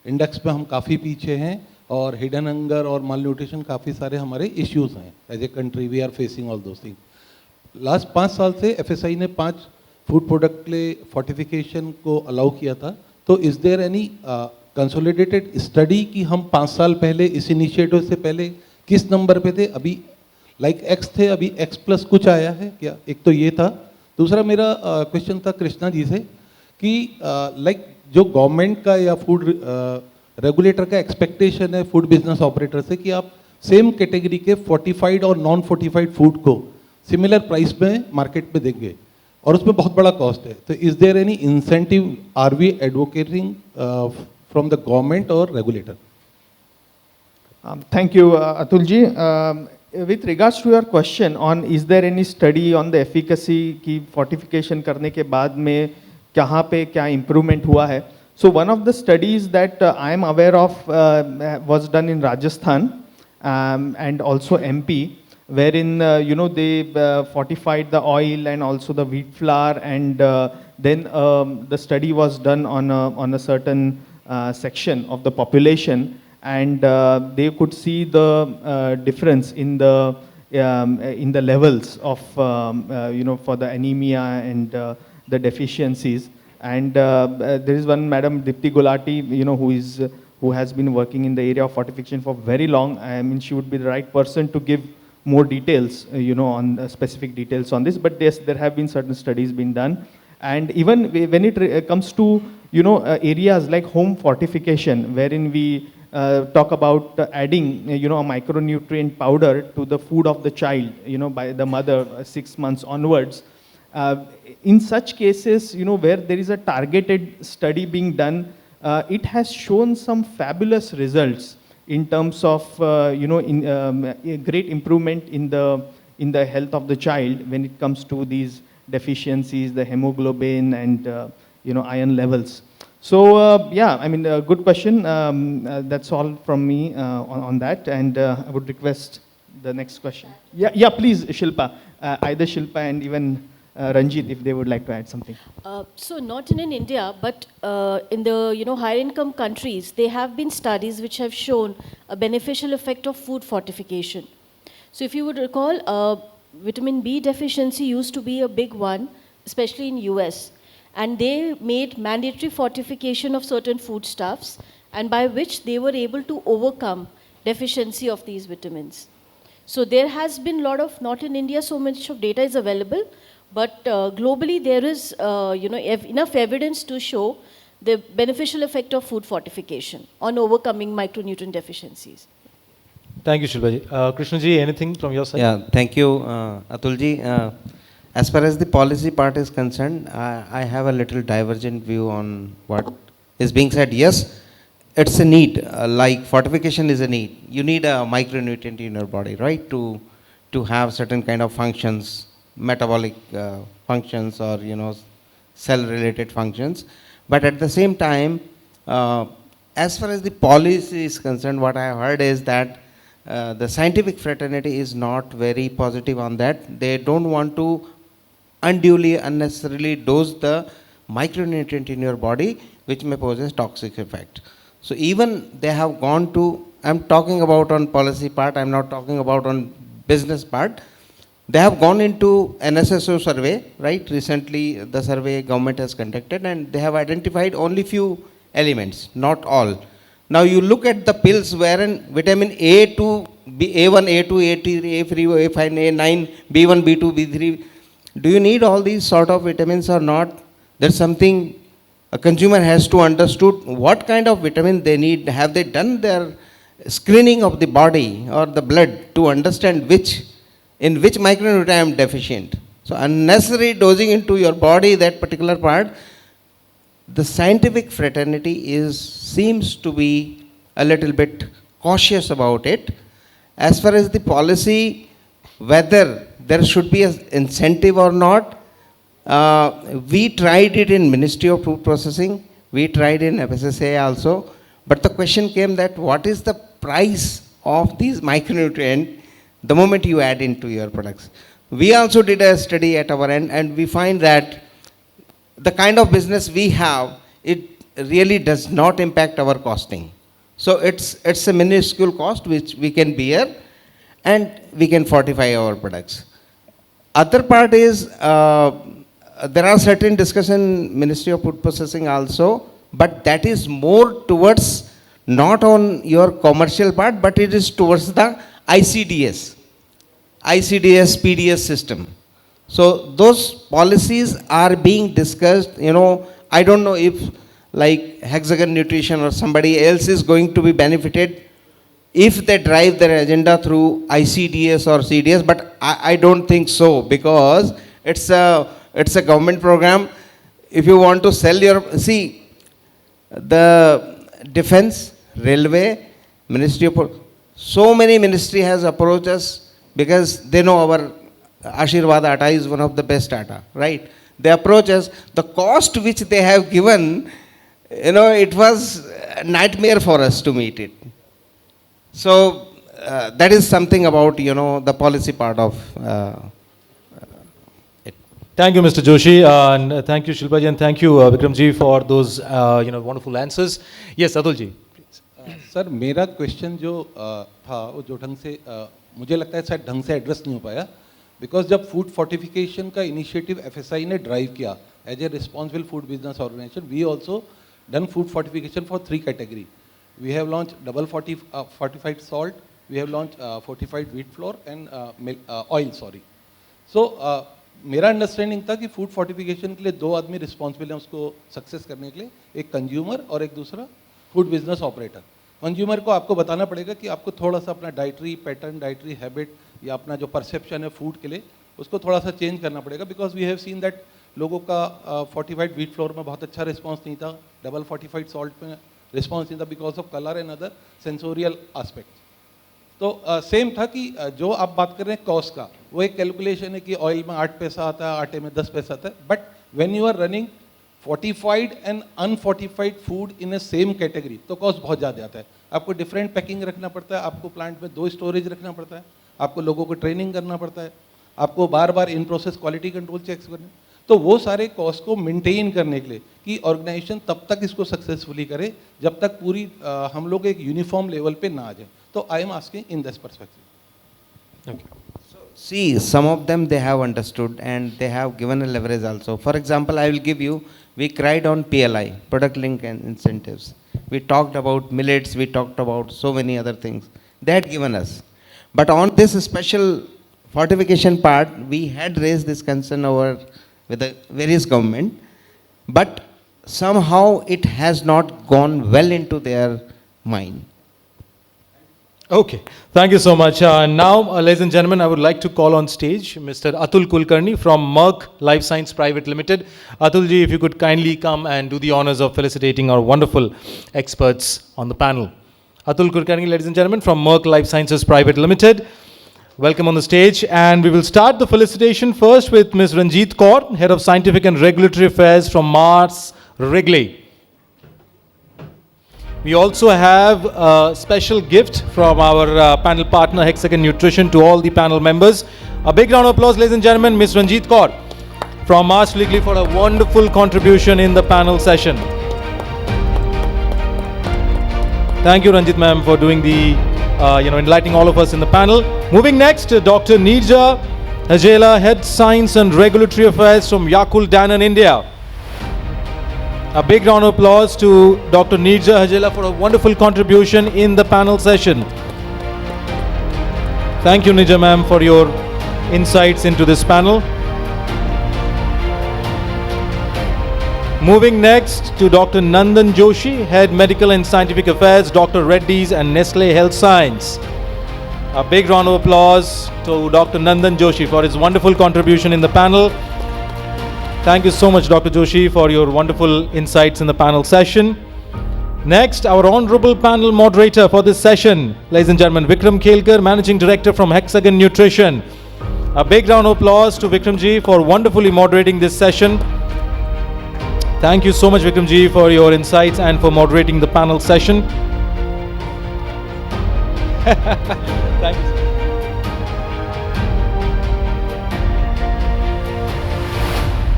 इंडेक्स में हम काफ़ी पीछे हैं, और हिडन हंगर और माल न्यूट्रिशन काफ़ी सारे हमारे इश्यूज हैं. As a country we are facing all those thing. Last 5 साल से एफएसआई ने 5 फूड प्रोडक्ट के लिए फोर्टिफिकेशन को अलाउ किया था. तो is there any consolidated study कि हम 5 साल पहले इस इनिशिएटिव से पहले किस नंबर पे थे? अभी लाइक X थे, अभी X+ कुछ आया है क्या? एक तो ये था. दूसरा मेरा क्वेश्चन था कृष्णा जी से कि लाइक जो गवर्नमेंट का या फूड रेगुलेटर का एक्सपेक्टेशन है फूड बिजनेस ऑपरेटर से कि आप सेम कैटेगरी के फोर्टिफाइड और नॉन फोर्टिफाइड फूड को सिमिलर प्राइस में मार्केट में देंगे, और उसमें बहुत बड़ा कॉस्ट है. तो is there any incentive, are we advocating from the government और regulator? Thank you, Atulji. With regards to your question on is there any study on the efficacy की fortification करने के बाद में कहाँ पे क्या improvement हुआ है? So one of the studies that I am aware of was done in Rajasthan and also MP, wherein they fortified the oil and also the wheat flour, and then the study was done on a certain section of the population, and they could see the difference in the levels of for the anemia and the deficiencies. And there is one Madam Dipti Gulati, who has been working in the area of fortification for very long. I mean, she would be the right person to give more details, on specific details on this. But yes, there have been certain studies being done. And even when it comes to, areas like home fortification, wherein we talk about adding, a micronutrient powder to the food of the child, by the mother 6 months onwards. In such cases, where there is a targeted study being done, it has shown some fabulous results in terms of, a great improvement in the health of the child when it comes to these deficiencies, the hemoglobin and, iron levels. So, yeah, I mean, good question. That's all from me on that, and I would request the next question. Yeah, please, Shilpa. Either Shilpa and even Ranjeet, if they would like to add something. So not in India, but in the higher income countries, there have been studies which have shown a beneficial effect of food fortification. So if you would recall, vitamin B deficiency used to be a big one, especially in US, and they made mandatory fortification of certain foodstuffs, and by which they were able to overcome deficiency of these vitamins. So there has been a lot of, not in India so much of data is available, but globally there is enough evidence to show the beneficial effect of food fortification on overcoming micronutrient deficiencies. Thank you, Shilpa ji. Krishna ji, anything from your side? Yeah, thank you, Atul ji. As far as the policy part is concerned, I have a little divergent view on what is being said. Yes, it's a need, like fortification is a need. You need a micronutrient in your body, right, to have certain kind of functions, metabolic functions, or cell-related functions. But at the same time, as far as the policy is concerned, what I have heard is that the scientific fraternity is not very positive on that. They don't want to unduly, unnecessarily dose the micronutrient in your body, which may pose a toxic effect. So even they have gone to, I'm talking about on policy part, I'm not talking about on business part. They have gone into an SSO survey, right? Recently, the survey government has conducted, and they have identified only few elements, not all. Now you look at the pills wherein vitamin A2, A1, A2, A3, A3, A5, A9, B1, B2, B3, do you need all these sort of vitamins or not? There's something a consumer has to understood what kind of vitamin they need. Have they done their screening of the body or the blood to understand in which micronutrient I am deficient? So unnecessary dosing into your body, that particular part, the scientific fraternity seems to be a little bit cautious about it. As far as the policy, whether there should be an incentive or not, we tried it in Ministry of Food Processing, we tried in FSSAI also, but the question came that what is the price of these micronutrients the moment you add into your products. We also did a study at our end, and we find that the kind of business we have, it really does not impact our costing. So it's a minuscule cost which we can bear, and we can fortify our products. Other part is, there are certain discussion Ministry of Food Processing also, but that is more towards not on your commercial part, but it is towards the ICDS, PDS system. So those policies are being discussed. I don't know if like Hexagon Nutrition or somebody else is going to be benefited if they drive their agenda through ICDS or CDS, but I don't think so, because it's a government program. If you want to sell the defense, railway, Ministry of, so many ministry has approached us because they know our 𝐼𝒨𝒻 atta is one of the best atta, right? They approach us, the cost which they have given, it was a nightmare for us to meet it. So that is something about, the policy part of it. Thank you, Mr. Joshi, and thank you, Shilpa ji, and thank you, Vikram ji, for those wonderful answers. Yes, Atul ji. Sir मेरा question जो था वो जो ढंग से मुझे लगता है शायद ढंग से एड्रेस नहीं हो पाया, बिकॉज जब फूड फोर्टिफिकेशन का इनिशिएटिव एफएसआई ने ड्राइव किया as a responsible food business organisation, we also done food fortification for 3 category. We have launched double fortified salt, we have launched fortified wheat flour and oil, sorry. So मेरा understanding था कि food fortification के लिए 2 आदमी responsible हैं उसको success करने के लिए, एक कंज्यूमर और एक दूसरा फूड बिजनेस ऑपरेटर. कंज्यूमर को आपको बताना पड़ेगा कि आपको थोड़ा सा अपना डाइटरी पैटर्न, डाइटरी हैबिट या अपना जो परसेप्शन है फूड के लिए उसको थोड़ा सा चेंज करना पड़ेगा, because we have seen that लोगों का फोर्टिफाइड व्हीट फ्लोर में बहुत अच्छा रिस्पॉन्स नहीं था, डबल फोर्टिफाइड सॉल्ट में रिस्पॉन्स नहीं था because of colour and other sensorial aspect. तो सेम था कि जो आप बात कर रहे हैं कॉस्ट का, वो एक कैलकुलेशन है कि ऑयल में 8 पैसा आता है, आटे में 10 पैसा आता है, but when you are running fortified and unfortified food in a same category तो कॉस्ट बहुत ज़्यादा आता है. आपको डिफरेंट पैकिंग रखना पड़ता है, आपको प्लांट में 2 स्टोरेज रखना पड़ता है, आपको लोगों को ट्रेनिंग करना पड़ता है, आपको बार बार in process quality control checks करने. तो वो सारे कॉस्ट को मेंटेन करने के लिए कि ऑर्गेनाइजेशन तब तक इसको सक्सेसफुली करे जब तक पूरी हम लोग एक यूनिफॉर्म लेवल पे ना आ जाए. तो I am asking in this perspective. See, some of them they have understood and they have given a leverage also. For example, I will give you, we cried on PLI, product link and incentives. We talked about millets, we talked about so many other things. They had given us. But on this special fortification part, we had raised this concern over with the various government, but somehow it has not gone well into their mind. Okay, thank you so much. Now, ladies and gentlemen, I would like to call on stage Mr. Atul Kulkarni from Merck Life Science Private Limited. Atulji, if you could kindly come and do the honors of felicitating our wonderful experts on the panel. Atul Kulkarni, ladies and gentlemen, from Merck Life Sciences Private Limited. Welcome on the stage, and we will start the felicitation first with Ms. Ranjeet Kaur, Head of Scientific and Regulatory Affairs from Mars Wrigley. We also have a special gift from our panel partner Hexagon Nutrition to all the panel members. A big round of applause, ladies and gentlemen, Ms. Ranjeet Kaur from Mars Wrigley for a wonderful contribution in the panel session. Thank you, Ranjit ma'am, for doing the, enlightening all of us in the panel. Moving next, Dr. Neerja, Hajela, Head Science and Regulatory Affairs from Yakult, Danone, India. A big round of applause to Dr. Neerja Hajela for a wonderful contribution in the panel session. Thank you, Neerja ma'am, for your insights into this panel. Moving next to Dr. Nandan Joshi, Head Medical and Scientific Affairs, Dr. Reddy's and Nestle Health Science. A big round of applause to Dr. Nandan Joshi for his wonderful contribution in the panel. Thank you so much, Dr. Joshi, for your wonderful insights in the panel session. Next, our honorable panel moderator for this session, ladies and gentlemen, Vikram Kelkar, Managing Director from Hexagon Nutrition. A big round of applause to Vikramji for wonderfully moderating this session. Thank you so much, Vikramji, for your insights and for moderating the panel session. Thank you.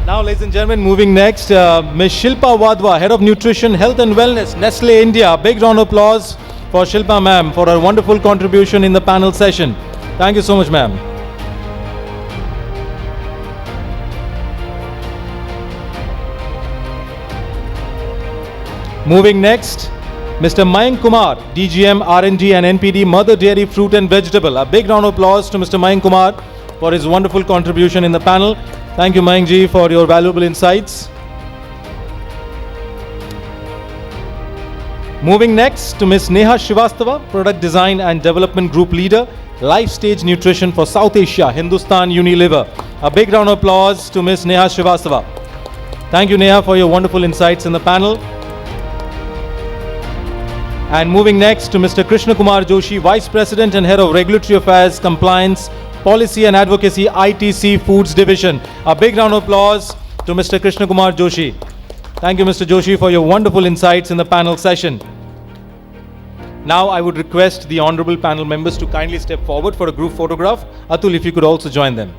Now, ladies and gentlemen, moving next, Ms. Shilpa Wadhwa, Head of Nutrition, Health and Wellness, Nestle India. Big round of applause for Shilpa ma'am for her wonderful contribution in the panel session. Thank you so much, ma'am. Moving next, Mr. Mayank Kumar, DGM-R&D and NPD, Mother Dairy, Fruit and Vegetable. A big round of applause to Mr. Mayank Kumar for his wonderful contribution in the panel. Thank you, Mayank ji, for your valuable insights. Moving next to Ms. Neha Srivastava, Product Design and Development Group Leader, Life Stage Nutrition for South Asia, Hindustan Unilever. A big round of applause to Ms. Neha Srivastava. Thank you, Neha, for your wonderful insights in the panel. And moving next to Mr. Krishna Kumar Joshi, Vice President and Head of Regulatory Affairs, Compliance, Policy and Advocacy, ITC Foods Division. A big round of applause to Mr. Krishna Kumar Joshi. Thank you, Mr. Joshi, for your wonderful insights in the panel session. Now I would request the honorable panel members to kindly step forward for a group photograph. Atul, if you could also join them.